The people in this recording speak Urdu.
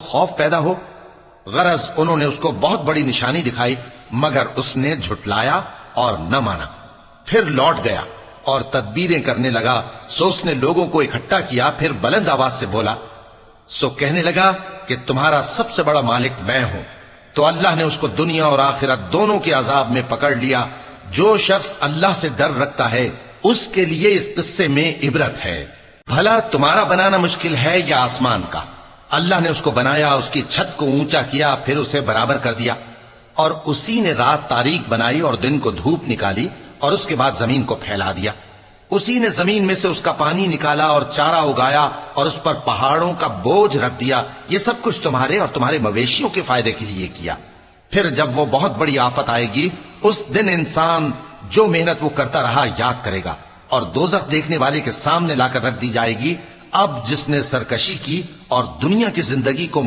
خوف پیدا ہو؟ غرض انہوں نے اس کو بہت بڑی نشانی دکھائی، مگر اس نے جھٹلایا اور نہ مانا۔ پھر لوٹ گیا اور تدبیریں کرنے لگا، سو اس نے لوگوں کو اکٹھا کیا، پھر بلند آواز سے بولا، سو کہنے لگا کہ تمہارا سب سے بڑا مالک میں ہوں۔ تو اللہ نے اس کو دنیا اور آخرت دونوں کے عذاب میں پکڑ لیا۔ جو شخص اللہ سے ڈر رکھتا ہے اس کے لیے اس قصے میں عبرت ہے۔ بھلا تمہارا بنانا مشکل ہے یا آسمان کا؟ اللہ نے اس کو بنایا، اس کی چھت کو اونچا کیا، پھر اسے برابر کر دیا، اور اسی نے رات تاریک بنائی اور دن کو دھوپ نکالی، اور اس کے بعد زمین کو پھیلا دیا۔ اسی نے زمین میں سے اس کا پانی نکالا اور چارہ اگایا اور اس پر پہاڑوں کا بوجھ رکھ دیا۔ یہ سب کچھ تمہارے اور تمہارے مویشیوں کے فائدے کے لیے کیا۔ پھر جب وہ بہت بڑی آفت آئے گی، اس دن انسان جو محنت وہ کرتا رہا یاد کرے گا، اور دوزخ دیکھنے والے کے سامنے لا کر رکھ دی جائے گی۔ اب جس نے سرکشی کی اور دنیا کی زندگی کو